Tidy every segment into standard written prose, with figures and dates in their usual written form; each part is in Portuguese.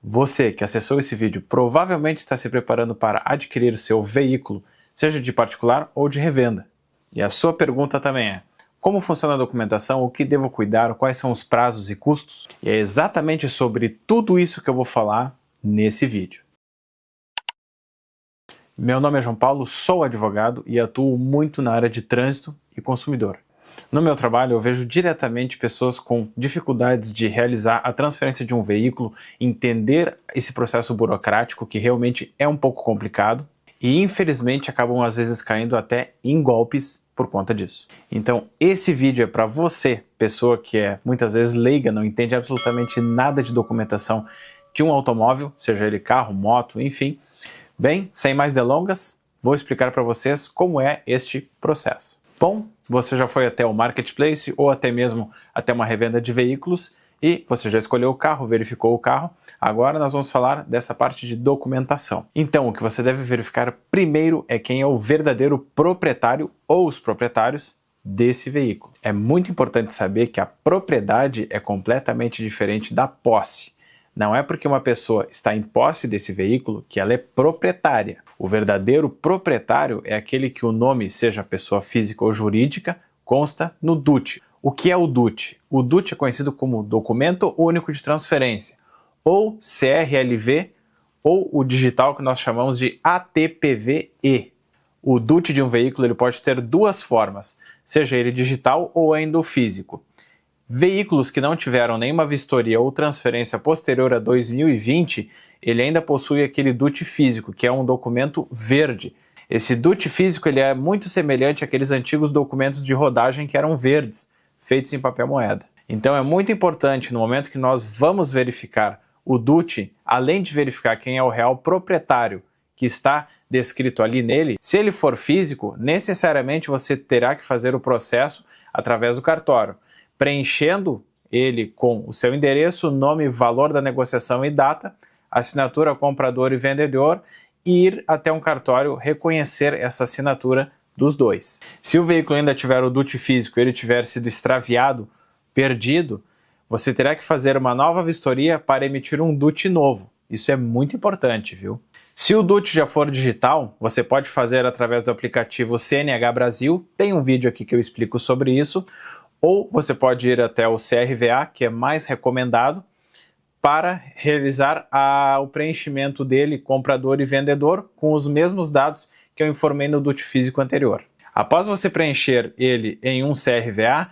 Você que acessou esse vídeo provavelmente está se preparando para adquirir o seu veículo, seja de particular ou de revenda. E a sua pergunta também é: como funciona a documentação, o que devo cuidar, quais são os prazos e custos? E é exatamente sobre tudo isso que eu vou falar nesse vídeo. Meu nome é João Paulo, sou advogado e atuo muito na área de trânsito e consumidor. No meu trabalho, eu vejo diretamente pessoas com dificuldades de realizar a transferência de um veículo, entender esse processo burocrático que realmente é um pouco complicado e, infelizmente, acabam às vezes caindo até em golpes por conta disso. Então, esse vídeo é para você, pessoa que é muitas vezes leiga, não entende absolutamente nada de documentação de um automóvel, seja ele carro, moto, enfim. Bem, sem mais delongas, vou explicar para vocês como é este processo. Bom, você já foi até o marketplace ou até mesmo até uma revenda de veículos e você já escolheu o carro, verificou o carro. Agora nós vamos falar dessa parte de documentação. Então, o que você deve verificar primeiro é quem é o verdadeiro proprietário ou os proprietários desse veículo. É muito importante saber que a propriedade é completamente diferente da posse. Não é porque uma pessoa está em posse desse veículo que ela é proprietária. O verdadeiro proprietário é aquele que o nome, seja pessoa física ou jurídica, consta no DUT. O que é o DUT? O DUT é conhecido como Documento Único de Transferência, ou CRLV, ou o digital que nós chamamos de ATPV-E. O DUT de um veículo ele pode ter duas formas, seja ele digital ou ainda o físico. Veículos que não tiveram nenhuma vistoria ou transferência posterior a 2020, ele ainda possui aquele DUT físico, que é um documento verde. Esse DUT físico ele é muito semelhante àqueles antigos documentos de rodagem que eram verdes, feitos em papel moeda. Então é muito importante, no momento que nós vamos verificar o DUT, além de verificar quem é o real proprietário que está descrito ali nele, se ele for físico, necessariamente você terá que fazer o processo através do cartório, preenchendo ele com o seu endereço, nome, valor da negociação e data, assinatura comprador e vendedor, e ir até um cartório reconhecer essa assinatura dos dois. Se o veículo ainda tiver o DUT físico e ele tiver sido extraviado, perdido, você terá que fazer uma nova vistoria para emitir um DUT novo. Isso é muito importante, viu? Se o DUT já for digital, você pode fazer através do aplicativo CNH Brasil, tem um vídeo aqui que eu explico sobre isso, ou você pode ir até o CRVA, que é mais recomendado, para realizar o preenchimento dele, comprador e vendedor, com os mesmos dados que eu informei no DUT físico anterior. Após você preencher ele em um CRVA,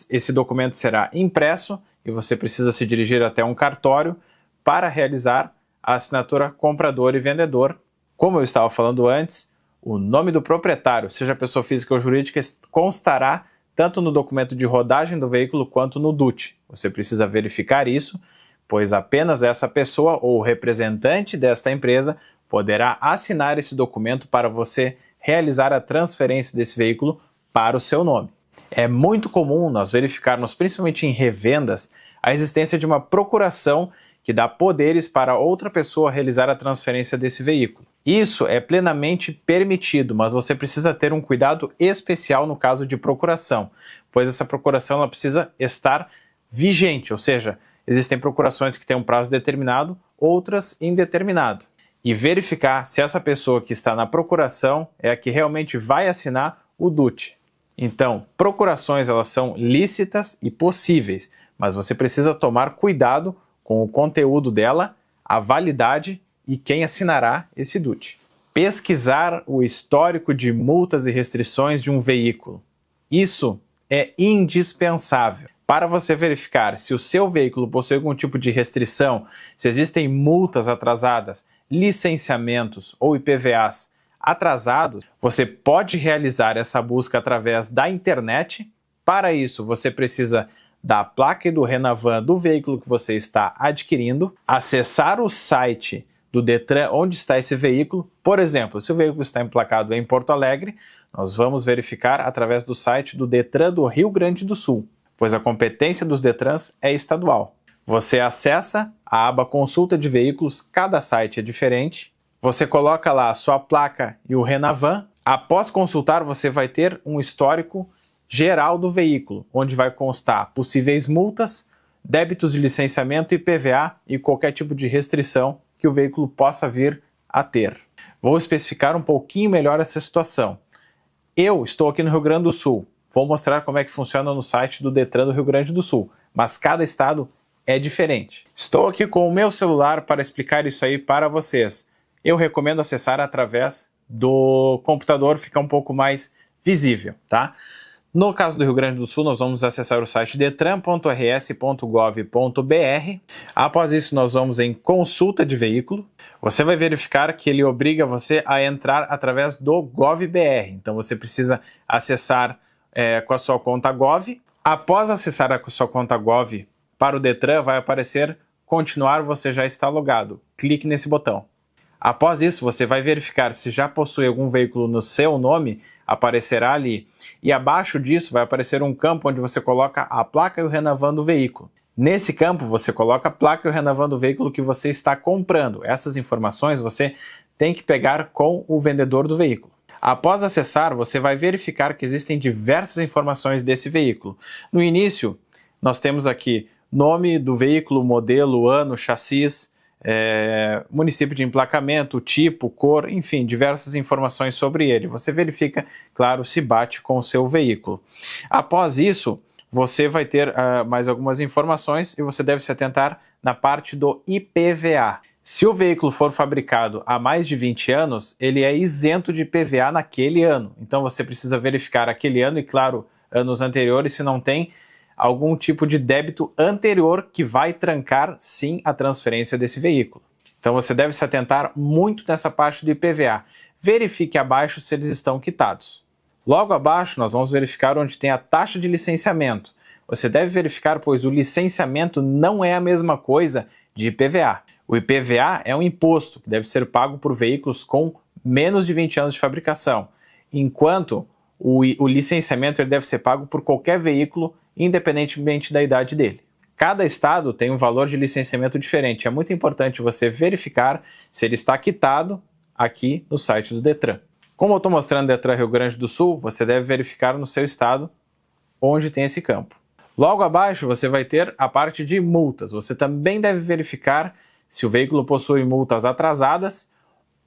esse documento será impresso e você precisa se dirigir até um cartório para realizar a assinatura comprador e vendedor. Como eu estava falando antes, o nome do proprietário, seja pessoa física ou jurídica, constará tanto no documento de rodagem do veículo quanto no DUT. Você precisa verificar isso, pois apenas essa pessoa ou representante desta empresa poderá assinar esse documento para você realizar a transferência desse veículo para o seu nome. É muito comum nós verificarmos, principalmente em revendas, a existência de uma procuração que dá poderes para outra pessoa realizar a transferência desse veículo. Isso é plenamente permitido, mas você precisa ter um cuidado especial no caso de procuração, pois essa procuração ela precisa estar vigente, ou seja, existem procurações que têm um prazo determinado, outras indeterminado. E verificar se essa pessoa que está na procuração é a que realmente vai assinar o DUT. Então, procurações elas são lícitas e possíveis, mas você precisa tomar cuidado com o conteúdo dela, a validade e quem assinará esse DUT. Pesquisar o histórico de multas e restrições de um veículo. Isso é indispensável para você verificar se o seu veículo possui algum tipo de restrição, se existem multas atrasadas, licenciamentos ou IPVAs atrasados. Você pode realizar essa busca através da internet. Para isso, você precisa da placa e do Renavan do veículo que você está adquirindo, acessar o site do Detran onde está esse veículo. Por exemplo, se o veículo está emplacado em Porto Alegre, nós vamos verificar através do site do Detran do Rio Grande do Sul, pois a competência dos Detrans é estadual. Você acessa a aba Consulta de Veículos, cada site é diferente, você coloca lá a sua placa e o Renavan. Após consultar, você vai ter um histórico geral do veículo, onde vai constar possíveis multas, débitos de licenciamento, IPVA e qualquer tipo de restrição que o veículo possa vir a ter. Vou especificar um pouquinho melhor essa situação. Eu estou aqui no Rio Grande do Sul, vou mostrar como é que funciona no site do Detran do Rio Grande do Sul, mas cada estado é diferente. Estou aqui com o meu celular para explicar isso aí para vocês. Eu recomendo acessar através do computador, fica um pouco mais visível, tá? No caso do Rio Grande do Sul, nós vamos acessar o site detran.rs.gov.br. Após isso, nós vamos em consulta de veículo. Você vai verificar que ele obriga você a entrar através do GovBR. Então você precisa acessar com a sua conta Gov. Após acessar a sua conta Gov para o Detran, vai aparecer continuar, você já está logado. Clique nesse botão. Após isso, você vai verificar se já possui algum veículo no seu nome, aparecerá ali. E abaixo disso vai aparecer um campo onde você coloca a placa e o Renavan do veículo. Nesse campo, você coloca a placa e o Renavan do veículo que você está comprando. Essas informações você tem que pegar com o vendedor do veículo. Após acessar, você vai verificar que existem diversas informações desse veículo. No início, nós temos aqui nome do veículo, modelo, ano, chassis, município de emplacamento, tipo, cor, enfim, diversas informações sobre ele. Você verifica, claro, se bate com o seu veículo. Após isso, você vai ter mais algumas informações e você deve se atentar na parte do IPVA. Se o veículo for fabricado há mais de 20 anos, ele é isento de IPVA naquele ano. Então você precisa verificar aquele ano e, claro, anos anteriores, se não tem algum tipo de débito anterior que vai trancar, sim, a transferência desse veículo. Então você deve se atentar muito nessa parte do IPVA. Verifique abaixo se eles estão quitados. Logo abaixo nós vamos verificar onde tem a taxa de licenciamento. Você deve verificar, pois o licenciamento não é a mesma coisa de IPVA. O IPVA é um imposto que deve ser pago por veículos com menos de 20 anos de fabricação, enquanto o licenciamento ele deve ser pago por qualquer veículo, independentemente da idade dele. Cada estado tem um valor de licenciamento diferente. É muito importante você verificar se ele está quitado aqui no site do Detran. Como eu estou mostrando o Detran Rio Grande do Sul, você deve verificar no seu estado onde tem esse campo. Logo abaixo você vai ter a parte de multas. Você também deve verificar se o veículo possui multas atrasadas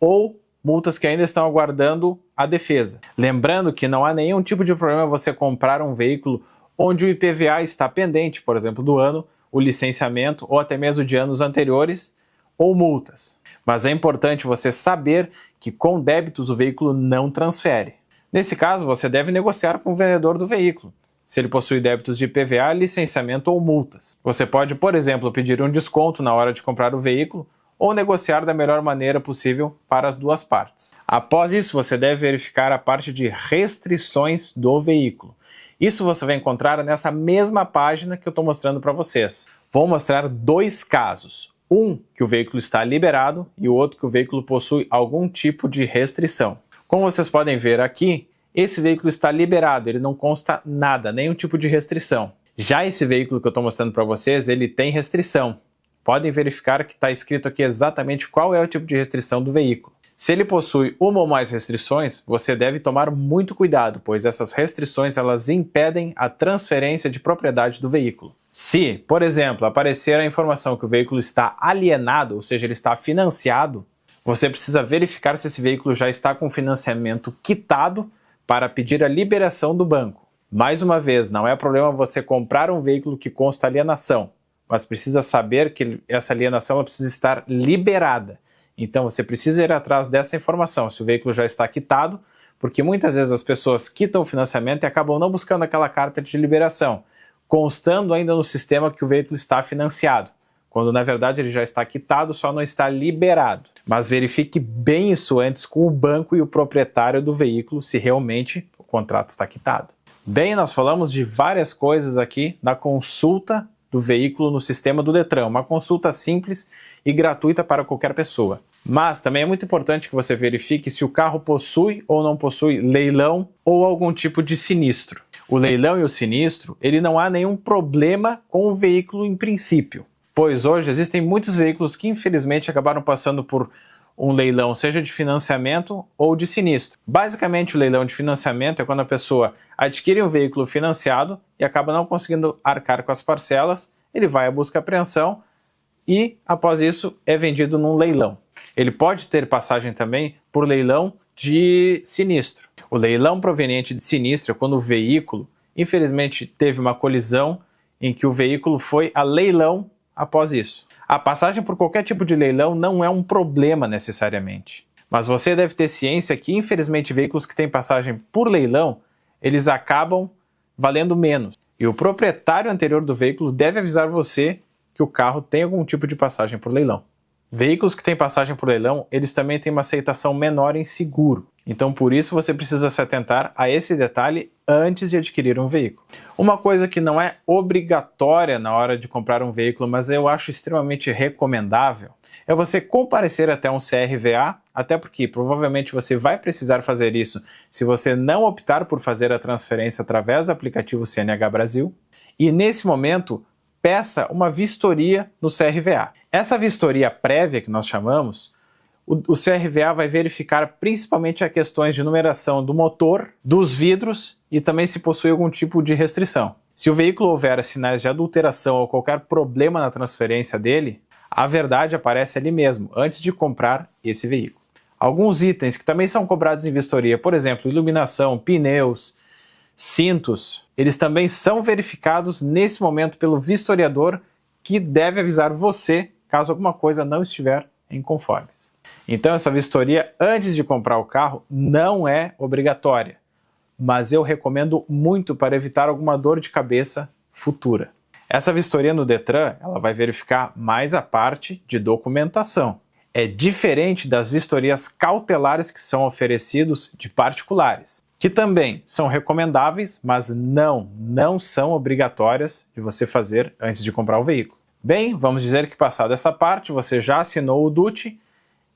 ou multas que ainda estão aguardando a defesa. Lembrando que não há nenhum tipo de problema você comprar um veículo onde o IPVA está pendente, por exemplo, do ano, o licenciamento ou até mesmo de anos anteriores ou multas. Mas é importante você saber que com débitos o veículo não transfere. Nesse caso, você deve negociar com o vendedor do veículo, se ele possui débitos de IPVA, licenciamento ou multas. Você pode, por exemplo, pedir um desconto na hora de comprar o veículo ou negociar da melhor maneira possível para as duas partes. Após isso, você deve verificar a parte de restrições do veículo. Isso você vai encontrar nessa mesma página que eu estou mostrando para vocês. Vou mostrar dois casos. Um que o veículo está liberado e o outro que o veículo possui algum tipo de restrição. Como vocês podem ver aqui, esse veículo está liberado, ele não consta nada, nenhum tipo de restrição. Já esse veículo que eu estou mostrando para vocês, ele tem restrição. Podem verificar que está escrito aqui exatamente qual é o tipo de restrição do veículo. Se ele possui uma ou mais restrições, você deve tomar muito cuidado, pois essas restrições elas impedem a transferência de propriedade do veículo. Se, por exemplo, aparecer a informação que o veículo está alienado, ou seja, ele está financiado, você precisa verificar se esse veículo já está com financiamento quitado para pedir a liberação do banco. Mais uma vez, não é problema você comprar um veículo que consta alienação, mas precisa saber que essa alienação ela precisa estar liberada. Então você precisa ir atrás dessa informação, se o veículo já está quitado, porque muitas vezes as pessoas quitam o financiamento e acabam não buscando aquela carta de liberação, constando ainda no sistema que o veículo está financiado, quando na verdade ele já está quitado, só não está liberado. Mas verifique bem isso antes com o banco e o proprietário do veículo, se realmente o contrato está quitado. Bem, nós falamos de várias coisas aqui na consulta do veículo no sistema do Detran, uma consulta simples e gratuita para qualquer pessoa. Mas também é muito importante que você verifique se o carro possui ou não possui leilão ou algum tipo de sinistro. O leilão e o sinistro, ele não há nenhum problema com o veículo em princípio, pois hoje existem muitos veículos que infelizmente acabaram passando por um leilão, seja de financiamento ou de sinistro. Basicamente, o leilão de financiamento é quando a pessoa adquire um veículo financiado e acaba não conseguindo arcar com as parcelas ele vai à busca e apreensão e, após isso, é vendido num leilão. Ele pode ter passagem também por leilão de sinistro. O leilão proveniente de sinistro é quando o veículo, infelizmente, teve uma colisão em que o veículo foi a leilão após isso. A passagem por qualquer tipo de leilão não é um problema necessariamente. Mas você deve ter ciência que, infelizmente, veículos que têm passagem por leilão, eles acabam valendo menos. E o proprietário anterior do veículo deve avisar você que o carro tem algum tipo de passagem por leilão. Veículos que têm passagem por leilão, eles também têm uma aceitação menor em seguro. Então, por isso, você precisa se atentar a esse detalhe antes de adquirir um veículo. Uma coisa que não é obrigatória na hora de comprar um veículo, mas eu acho extremamente recomendável, é você comparecer até um CRVA, até porque provavelmente você vai precisar fazer isso se você não optar por fazer a transferência através do aplicativo CNH Brasil. E nesse momento, peça uma vistoria no CRVA. Essa vistoria prévia que nós chamamos, o CRVA vai verificar principalmente as questões de numeração do motor, dos vidros e também se possui algum tipo de restrição. Se o veículo houver sinais de adulteração ou qualquer problema na transferência dele, a verdade aparece ali mesmo, antes de comprar esse veículo. Alguns itens que também são cobrados em vistoria, por exemplo, iluminação, pneus, cintos, eles também são verificados nesse momento pelo vistoriador, que deve avisar você caso alguma coisa não estiver em conformes. Então essa vistoria antes de comprar o carro não é obrigatória, mas eu recomendo muito para evitar alguma dor de cabeça futura. Essa vistoria no Detran, ela vai verificar mais a parte de documentação. É diferente das vistorias cautelares que são oferecidos de particulares, que também são recomendáveis, mas não são obrigatórias de você fazer antes de comprar o veículo. Bem, vamos dizer que passada essa parte, você já assinou o DUT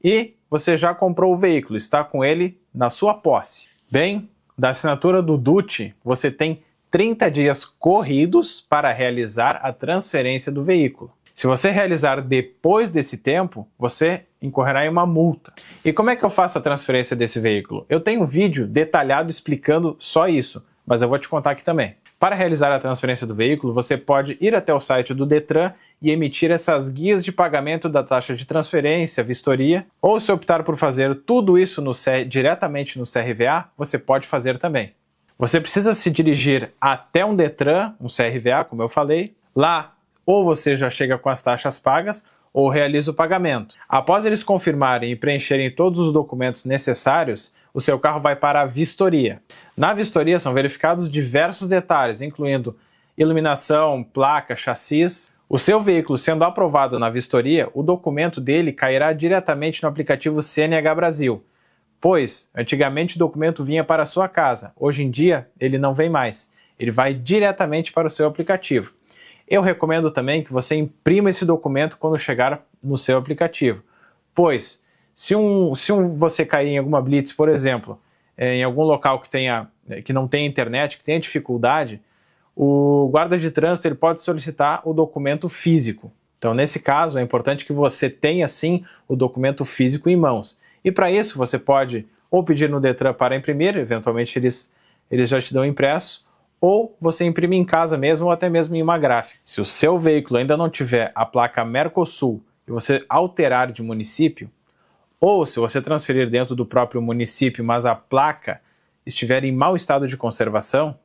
e você já comprou o veículo, está com ele na sua posse. Bem, da assinatura do DUT, você tem 30 dias corridos para realizar a transferência do veículo. Se você realizar depois desse tempo, você incorrerá em uma multa. E como é que eu faço a transferência desse veículo? Eu tenho um vídeo detalhado explicando só isso, mas eu vou te contar aqui também. Para realizar a transferência do veículo, você pode ir até o site do Detran e emitir essas guias de pagamento da taxa de transferência, vistoria, ou se optar por fazer tudo isso diretamente no CRVA, você pode fazer também. Você precisa se dirigir até um Detran, um CRVA, como eu falei. Lá, ou você já chega com as taxas pagas, ou realiza o pagamento. Após eles confirmarem e preencherem todos os documentos necessários, o seu carro vai para a vistoria. Na vistoria são verificados diversos detalhes, incluindo iluminação, placa, chassis. O seu veículo sendo aprovado na vistoria, o documento dele cairá diretamente no aplicativo CNH Brasil, pois antigamente o documento vinha para a sua casa, hoje em dia ele não vem mais, ele vai diretamente para o seu aplicativo. Eu recomendo também que você imprima esse documento quando chegar no seu aplicativo, pois se você cair em alguma blitz, por exemplo, em algum local que não tem internet, que tenha dificuldade, o guarda de trânsito ele pode solicitar o documento físico. Então, nesse caso, é importante que você tenha, sim, o documento físico em mãos. E para isso, você pode ou pedir no Detran para imprimir, eventualmente eles já te dão impresso, ou você imprime em casa mesmo, ou até mesmo em uma gráfica. Se o seu veículo ainda não tiver a placa Mercosul e você alterar de município, ou se você transferir dentro do próprio município, mas a placa estiver em mau estado de conservação,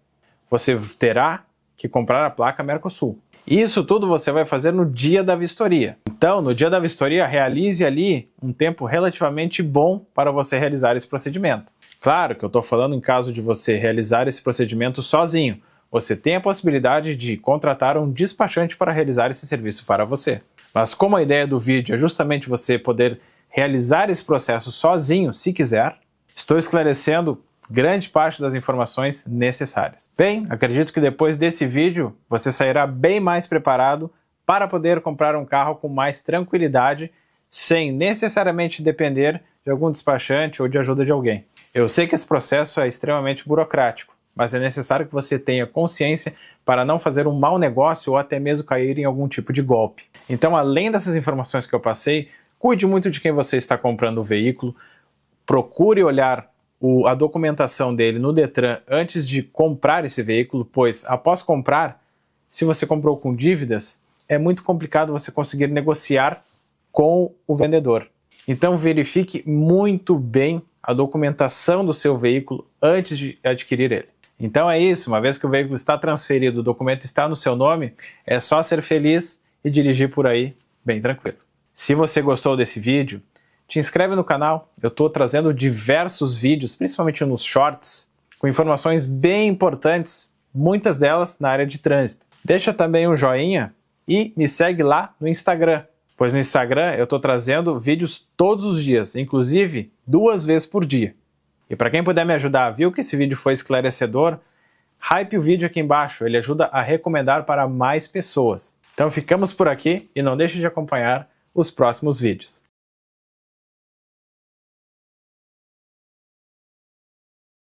você terá que comprar a placa Mercosul. Isso tudo você vai fazer no dia da vistoria. Então, no dia da vistoria, realize ali um tempo relativamente bom para você realizar esse procedimento. Claro que eu estou falando em caso de você realizar esse procedimento sozinho. Você tem a possibilidade de contratar um despachante para realizar esse serviço para você. Mas como a ideia do vídeo é justamente você poder realizar esse processo sozinho, se quiser, estou esclarecendo grande parte das informações necessárias. Bem, acredito que depois desse vídeo você sairá bem mais preparado para poder comprar um carro com mais tranquilidade, sem necessariamente depender de algum despachante ou de ajuda de alguém. Eu sei que esse processo é extremamente burocrático, mas é necessário que você tenha consciência para não fazer um mau negócio ou até mesmo cair em algum tipo de golpe. Então, além dessas informações que eu passei, cuide muito de quem você está comprando o veículo, procure olhar a documentação dele no Detran antes de comprar esse veículo, pois após comprar, se você comprou com dívidas, é muito complicado você conseguir negociar com o vendedor. Então verifique muito bem a documentação do seu veículo antes de adquirir ele. Então é isso, uma vez que o veículo está transferido, o documento está no seu nome, é só ser feliz e dirigir por aí bem tranquilo. Se você gostou desse vídeo, te inscreve no canal, eu estou trazendo diversos vídeos, principalmente nos shorts, com informações bem importantes, muitas delas na área de trânsito. Deixa também um joinha e me segue lá no Instagram, pois no Instagram eu estou trazendo vídeos todos os dias, inclusive 2 vezes por dia. E para quem puder me ajudar, viu que esse vídeo foi esclarecedor? Hype o vídeo aqui embaixo, ele ajuda a recomendar para mais pessoas. Então ficamos por aqui e não deixe de acompanhar os próximos vídeos.